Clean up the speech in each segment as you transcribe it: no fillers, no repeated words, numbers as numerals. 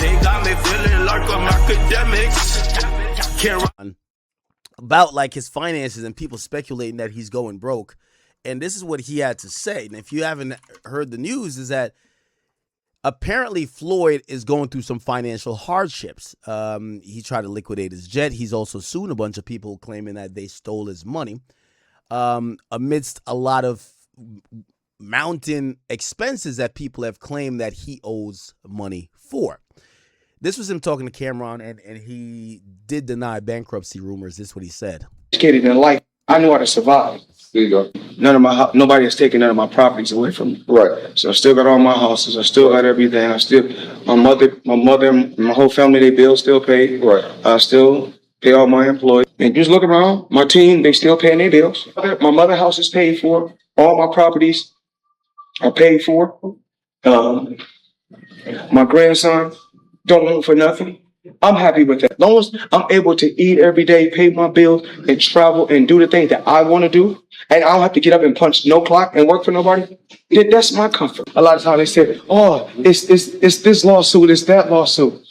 They got me feeling like I'm academics. About like his finances and people speculating that he's going broke. And this is what he had to say. And if you haven't heard the news, is that apparently Floyd is going through some financial hardships. He tried to liquidate his jet. He's also sued a bunch of people claiming that they stole his money. Amidst a lot of mountain expenses that people have claimed that he owes money for. This was him talking to Cameron, and he did deny bankruptcy rumors. This is what he said. Educated in life, I knew how to survive. There you go. Nobody has taken none of my properties away from me. Right. So I still got all my houses. I still got everything. My mother, my whole family, they bills still paid. Right. I still pay all my employees. And just look around, my team, they still paying their bills. My mother's house is paid for. All my properties are paid for. My grandson don't want for nothing. I'm happy with that. As long as I'm able to eat every day, pay my bills, and travel and do the things that I want to do, and I don't have to get up and punch no clock and work for nobody, then that's my comfort. A lot of times they say, oh, it's this lawsuit, it's that lawsuit.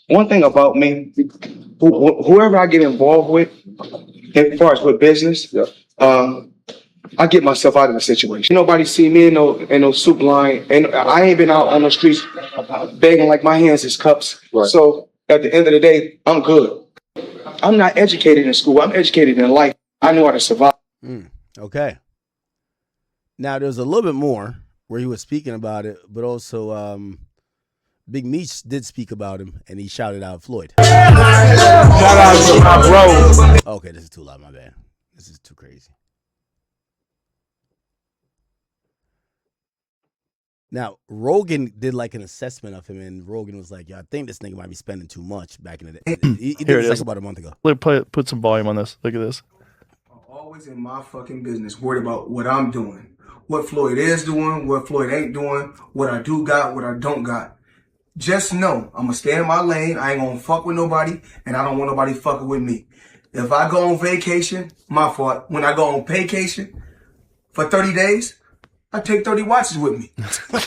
One thing about me, whoever I get involved with, as far as with business, I get myself out of the situation. Nobody see me in no soup line, and I ain't been out on the streets begging like my hands is cups. Right. So at the end of the day, I'm good. I'm not educated in school. I'm educated in life. I know how to survive. Okay. Now there's a little bit more where he was speaking about it, but also Big Meech did speak about him, and he shouted out Floyd. Shout out to my bro. Okay, this is too loud. My bad. This is too crazy. Now, Rogan did like an assessment of him, and Rogan was like, "Yeah, I think this nigga might be spending too much back in the day." He did this like about a month ago. Put some volume on this. Look at this. I'm always in my fucking business, worried about what I'm doing, what Floyd is doing, what Floyd ain't doing, what I do got, what I don't got. Just know, I'm gonna stay in my lane. I ain't gonna fuck with nobody, and I don't want nobody fucking with me. If I go on vacation, my fault. When I go on vacation for 30 days, I take 30 watches with me.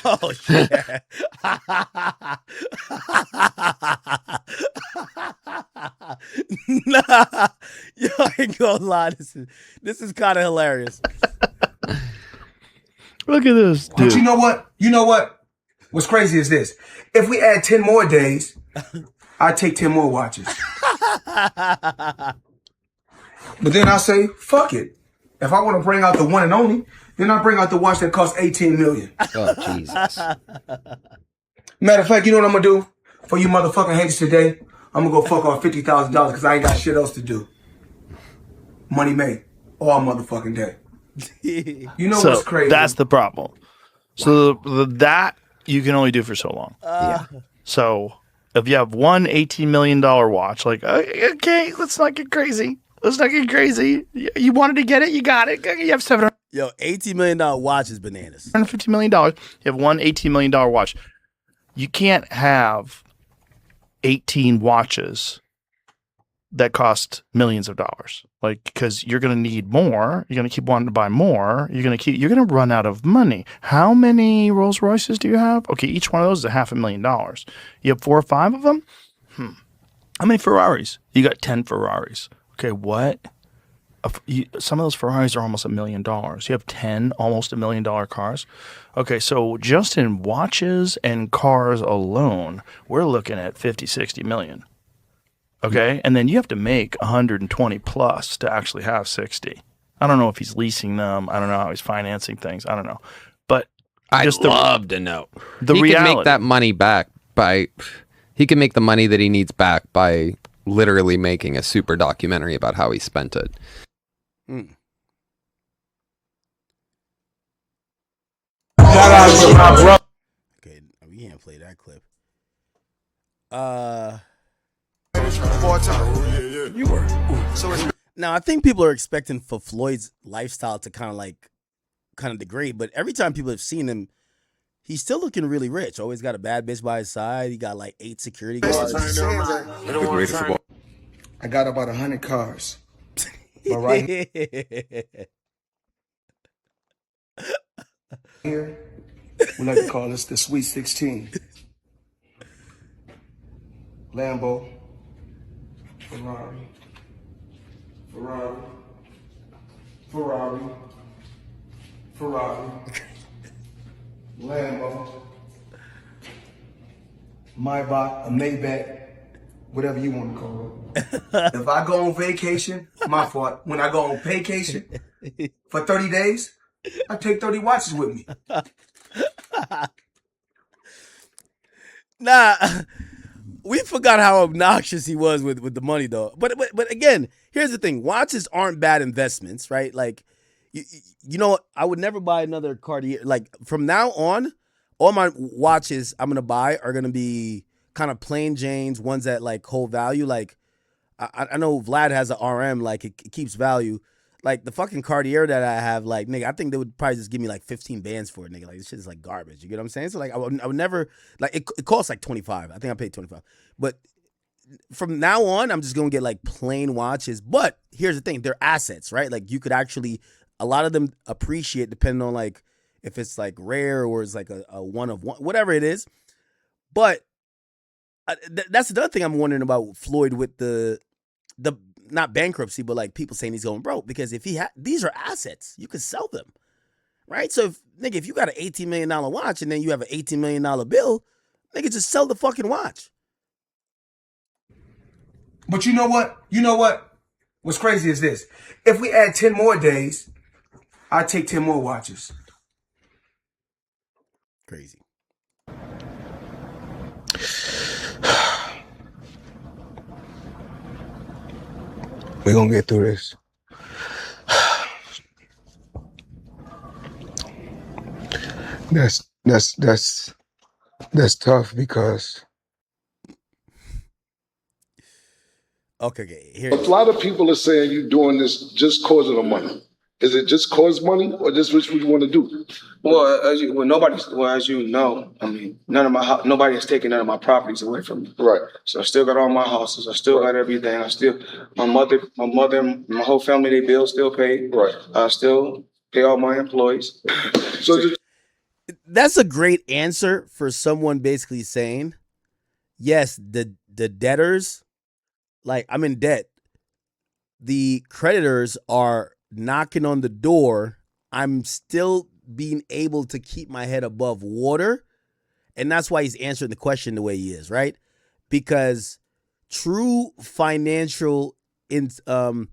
Oh, yeah. Nah, yo, I ain't gonna lie. This is kind of hilarious. Look at this, dude. But you know what? What's crazy is this. If we add 10 more days, I take 10 more watches. But then I say, fuck it. If I want to bring out the one and only, then I bring out the watch that costs $18 million. Oh, Jesus. Matter of fact, you know what I'm going to do for you motherfucking haters today? I'm going to go fuck off $50,000 because I ain't got shit else to do. Money made. All motherfucking day. You know what's crazy? That's the problem. So that you can only do for so long. Yeah. So if you have one $18 million watch, like, okay, let's not get crazy. Let's not get crazy. You wanted to get it, you got it. You have $750 Yo, $18 million watch is bananas. million. You have one $18 million watch. You can't have 18 watches that cost millions of dollars. Like, because you're going to need more. You're going to keep wanting to buy more. You're going to run out of money. How many Rolls Royces do you have? Okay, each one of those is $500,000. You have 4 or 5 of them? How many Ferraris? You got 10 Ferraris. Okay, what? Some of those Ferraris are almost $1 million. You have 10 almost $1 million cars. Okay, so just in watches and cars alone, we're looking at 50, 60 million. Okay, and then you have to make 120 plus to actually have 60. I don't know if he's leasing them. I don't know how he's financing things. I don't know. But I'd love to know. The he reality. can make that money back by... He can make the money that he needs back by literally making a super documentary about how he spent it. Shout out to my bro. Okay, we can't play that clip. You were. Now I think people are expecting for Floyd's lifestyle to kind of degrade, but every time people have seen him, he's still looking really rich. Always got a bad bitch by his side. He got like 8 security guards. I got about 100 cars. But right here, we like to call this the Sweet 16. Lambo, Ferrari, Ferrari, Ferrari, Ferrari, Lambo, Maybach, a Maybach, whatever you want to call it. If I go on vacation, my fault. When I go on vacation for 30 days, I take 30 watches with me. Nah, we forgot how obnoxious he was with the money though. But again, here's the thing: watches aren't bad investments, right? Like, you know, I would never buy another Cartier. Like from now on, all my watches I'm gonna buy are gonna be kind of plain Janes, ones that like hold value. Like I know Vlad has an RM, like it keeps value. Like the fucking Cartier that I have, like nigga, I think they would probably just give me like 15 bands for it, nigga. Like this shit is like garbage. You get what I'm saying? So like I would never like it costs like 25. I think I paid 25. But from now on, I'm just gonna get like plain watches. But here's the thing, they're assets, right? Like you could actually a lot of them appreciate depending on like if it's like rare or it's like a one of one, whatever it is. But that's another thing I'm wondering about Floyd with the not bankruptcy, but like people saying he's going broke because if these are assets, you could sell them, right? So if you got an $18 million watch and then you have an $18 million bill, nigga, just sell the fucking watch. But you know what? What's crazy is this. If we add 10 more days, I'd take 10 more watches. Crazy. We're gonna get through this. That's tough because Okay, here. A lot of people are saying you're doing this just cause of the money. Is it just cause money or just what you want to do? Well, as you know, I mean, nobody has taken none of my properties away from me. Right. So I still got all my houses. I still got everything. My mother, my whole family, they bills still paid. Right. I still pay all my employees. So That's a great answer for someone basically saying, yes, the debtors, like I'm in debt. The creditors are knocking on the door. I'm still being able to keep my head above water. And that's why he's answering the question the way he is, right? Because true financial, when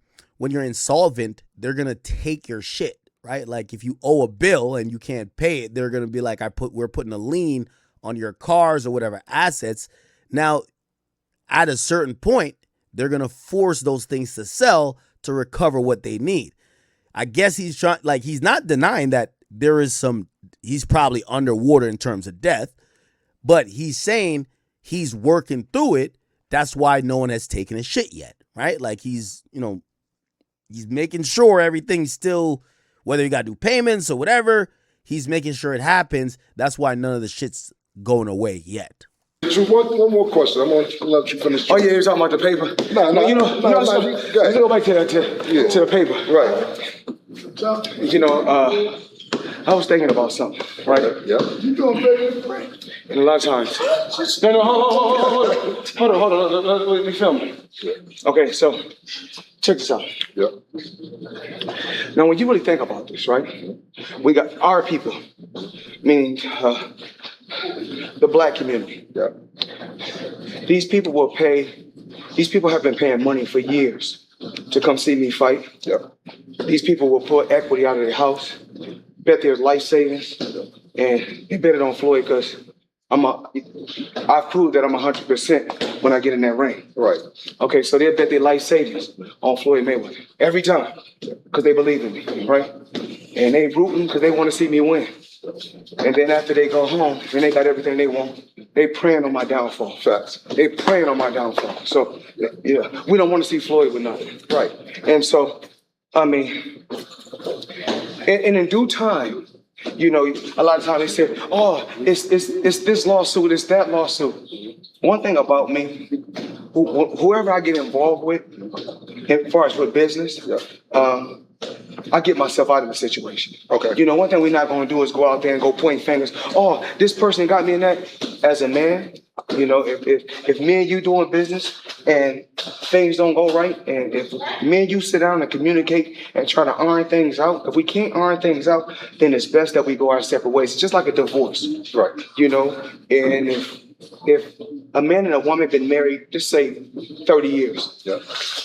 you're insolvent, they're going to take your shit, right? Like if you owe a bill and you can't pay it, they're going to be like, we're putting a lien on your cars or whatever assets. Now, at a certain point, they're going to force those things to sell to recover what they need. I guess he's not denying that he's probably underwater in terms of death, but he's saying he's working through it. That's why no one has taken his shit yet, right? Like he's making sure everything's still, whether you got to do payments or whatever, he's making sure it happens. That's why none of the shit's going away yet. one more question. I'm gonna let you finish. Oh yeah, you're talking about the paper. Let's go back to the paper. Right. I was thinking about something, right? Yep. You doing very great. And a lot of times. No, hold on. Let me film. Okay, so check this out. Yep. Now, when you really think about this, right? We got our people, meaning the black community. Yep. These people have been paying money for years to come see me fight. Yep. These people will put equity out of their house, bet their life savings, and they bet it on Floyd because I've proved that I'm 100% when I get in that ring. Right. Okay, so they'll bet their life savings on Floyd Mayweather every time because they believe in me, right? And they rooting because they want to see me win. And then after they go home and they got everything they want, they praying on my downfall. Facts. They praying on my downfall. So, yeah, we don't want to see Floyd with nothing. Right. And so, I mean, and in due time, a lot of times they say, oh, it's this lawsuit, it's that lawsuit. One thing about me, whoever I get involved with, as far as with business, I get myself out of the situation. Okay. You know, one thing we're not going to do is go out there and go point fingers. Oh, this person got me in that. As a man, you know, if me and you doing business and things don't go right, and if me and you sit down and communicate and try to iron things out, if we can't iron things out, then it's best that we go our separate ways. It's just like a divorce. Right. You know, and if a man and a woman been married, just say 30 years, Yeah.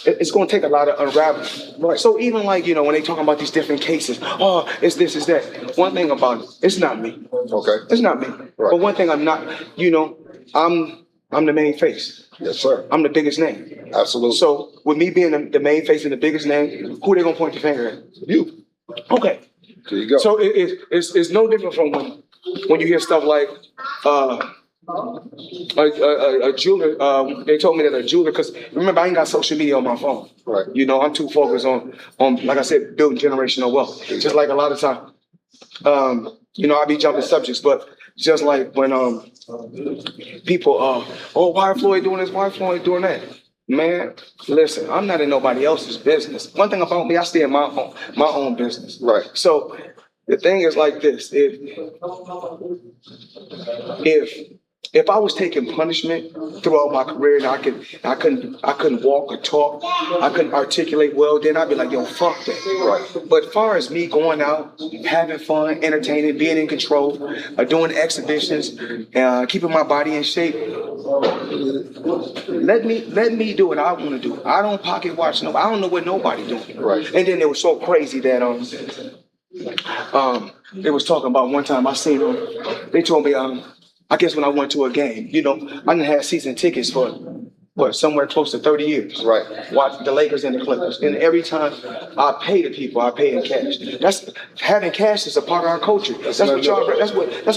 it's going to take a lot of unraveling. Right. So even like, you know, when they talking about these different cases, oh, it's this, it's that. One thing about it, it's not me. Okay. It's not me. Right. But one thing I'm not, you know, I'm the main face. Yes, sir. I'm the biggest name. Absolutely. So with me being the main face and the biggest name, who they going to point the finger at? You. Okay. There you go. So it's no different from when you hear stuff like, a jeweler, they told me that a jeweler, because remember, I ain't got social media on my phone. Right. You know, I'm too focused on, like I said, building generational wealth. Just like a lot of time, you know, I be jumping subjects, but just like when people, oh, why Floyd doing this? Why Floyd doing that? Man, listen, I'm not in nobody else's business. One thing about me, I stay in my own business. Right. So the thing is like this: if I was taking punishment throughout my career and I couldn't walk or talk, I couldn't articulate well, then I'd be like, yo, fuck that. Right. But as far as me going out, having fun, entertaining, being in control, doing exhibitions, keeping my body in shape, let me do what I want to do. I don't pocket watch no. I don't know what nobody doing. Right. And then it was so crazy that they was talking about one time I seen them. They told me I guess when I went to a game, you know, I done had season tickets for somewhere close to 30 years. Right. Watch the Lakers and the Clippers. And every time I pay the people, I pay in cash. That's having cash is a part of our culture. That's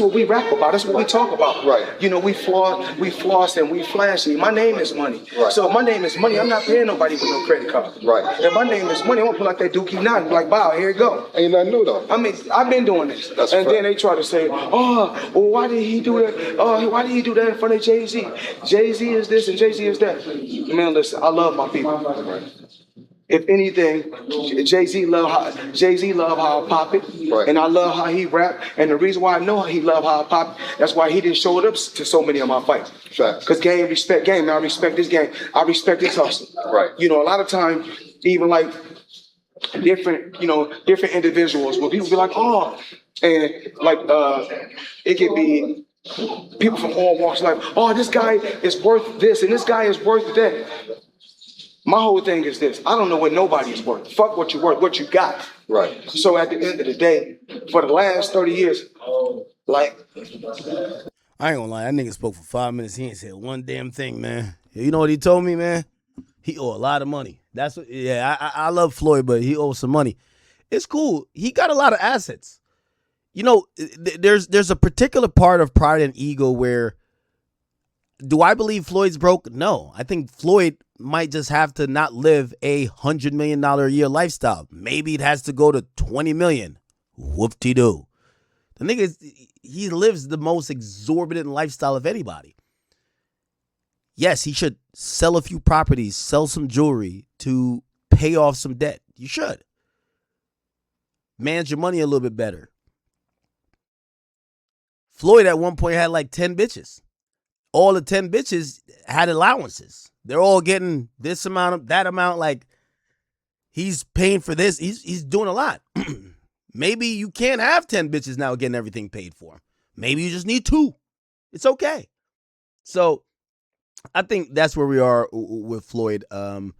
what we rap about. That's what we talk about. Right. You know, we floss and we flashy. My name is money. Right. So if my name is money, I'm not paying nobody with no credit card. Right. If my name is money, I'm gonna put like that Dookie Nine, like, wow, here you go. Ain't nothing new though. I mean, I've been doing this. That's and right. then they try to say, oh, well, why did he do that? Oh, why did he do that in front of Jay-Z? Jay-Z is this and Jay-Z is that. Man, listen, I love my people. If anything, Jay-Z love how I pop it. Right. And I love how he rap. And the reason why I know he love how I pop it, that's why he didn't show it up to so many of my fights. Facts. Because game respect game. I respect this game. I respect this hustle. Right. You know, a lot of times, even like different individuals where people be like, oh, and like it could be people from all walks like, oh, this guy is worth this and this guy is worth that. My whole thing is this: I don't know what nobody is worth. Fuck what you're worth, what you got. Right. So at the end of the day, for the last 30 years, like, I ain't gonna lie, that nigga spoke for 5 minutes. He ain't said one damn thing, man. You know what he told me, man? He owe a lot of money. That's what. Yeah, I love Floyd, but he owes some money. It's cool. He got a lot of assets. You know, there's a particular part of pride and ego where, do I believe Floyd's broke? No. I think Floyd might just have to not live $100 million a year lifestyle. Maybe it has to go to 20 million. Whoop-de-doo. The nigga, he lives the most exorbitant lifestyle of anybody. Yes, he should sell a few properties, sell some jewelry to pay off some debt. You should. Manage your money a little bit better. Floyd at one point had like 10 bitches. All the 10 bitches had allowances. They're all getting this amount, that amount. Like, he's paying for this. He's doing a lot. Maybe you can't have 10 bitches now getting everything paid for. Maybe you just need 2. It's okay. So I think that's where we are with Floyd. You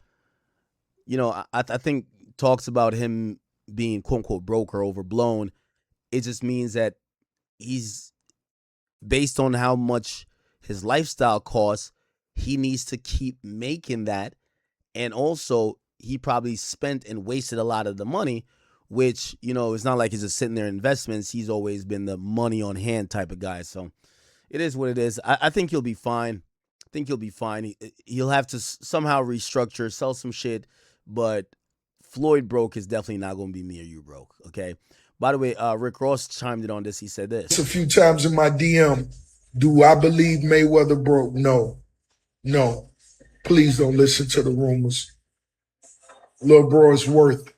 know, I think talks about him being quote unquote broke or overblown. It just means that he's, based on how much his lifestyle costs, he needs to keep making that. And also, he probably spent and wasted a lot of the money, which, you know, it's not like he's just sitting there in investments. He's always been the money on hand type of guy. So it is what it is. I think he'll be fine. I think he'll be fine. He'll have to somehow restructure, sell some shit. But Floyd broke is definitely not going to be me or you broke, okay? By the way, Rick Ross chimed in on this. He said this. A few times in my DM, do I believe Mayweather broke? No. Please don't listen to the rumors. Lil bro is worth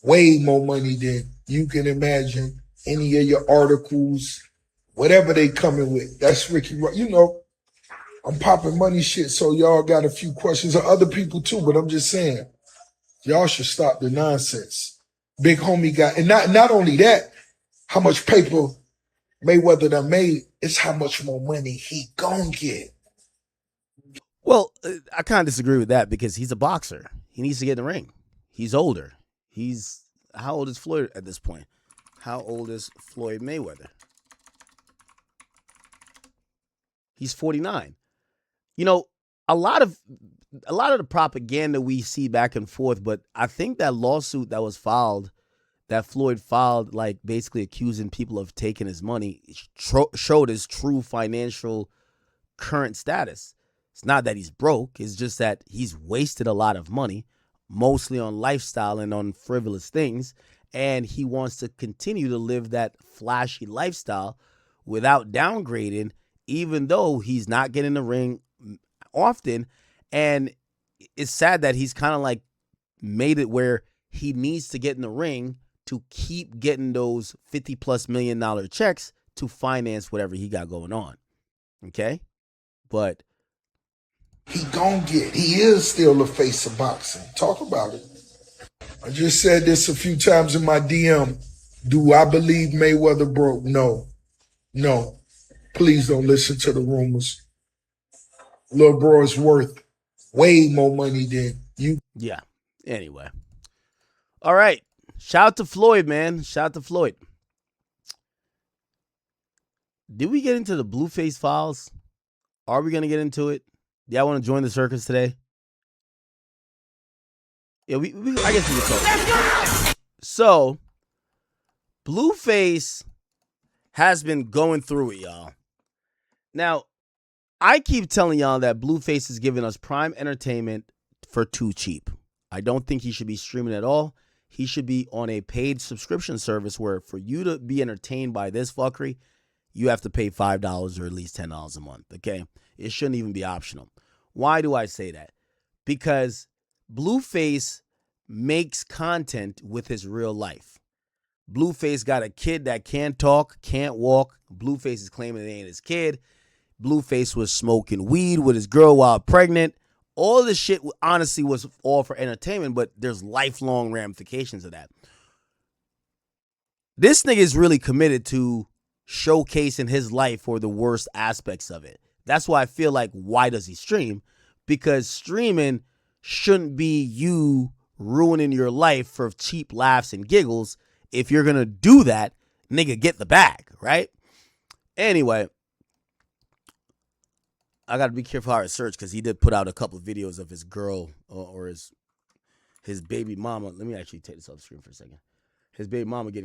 way more money than you can imagine. Any of your articles, whatever they coming with, that's Ricky. You know, I'm popping money shit, so y'all got a few questions of other people too, but I'm just saying, y'all should stop the nonsense. Big homie got, and not only that, how much paper Mayweather done made, it's how much more money he gon' get. Well, I kind of disagree with that because he's a boxer. He needs to get in the ring. He's older. How old is Floyd at this point? How old is Floyd Mayweather? He's 49. You know, a lot of the propaganda we see back and forth, but I think that lawsuit that was filed, that Floyd filed, like basically accusing people of taking his money, showed his true financial current status. It's not that he's broke. It's just that he's wasted a lot of money, mostly on lifestyle and on frivolous things. And he wants to continue to live that flashy lifestyle without downgrading, even though he's not getting in the ring often. And it's sad that he's kind of like made it where he needs to get in the ring to keep getting those $50+ million checks to finance whatever he got going on. Okay? But He is still the face of boxing. Talk about it. I just said this a few times in my DM. Do I believe Mayweather broke? No. No. Please don't listen to the rumors. Lil bro is worth way more money than you. yeah. Anyway. All right. Shout out to Floyd, man. Shout out to Floyd. Did we get into the Blueface files? Are we going to get into it? Do y'all want to join the circus today? Yeah, I guess we can talk. So, Blueface has been going through it, y'all. Now, I keep telling y'all that Blueface is giving us prime entertainment for too cheap. I don't think he should be streaming at all. He should be on a paid subscription service where for you to be entertained by this fuckery, you have to pay $5 or at least $10 a month, okay? It shouldn't even be optional. Why do I say that? Because Blueface makes content with his real life. Blueface got a kid that can't talk, can't walk. Blueface is claiming it ain't his kid. Blueface was smoking weed with his girl while pregnant. All this shit honestly was all for entertainment, but there's lifelong ramifications of that. This nigga is really committed to showcasing his life for the worst aspects of it. That's why I feel like, why does he stream? Because streaming shouldn't be you ruining your life for cheap laughs and giggles. If you're going to do that, nigga, get the bag, right? Anyway, I got to be careful how I search because he did put out a couple of videos of his girl or his baby mama. Let me actually take this off the screen for a second. His baby mama getting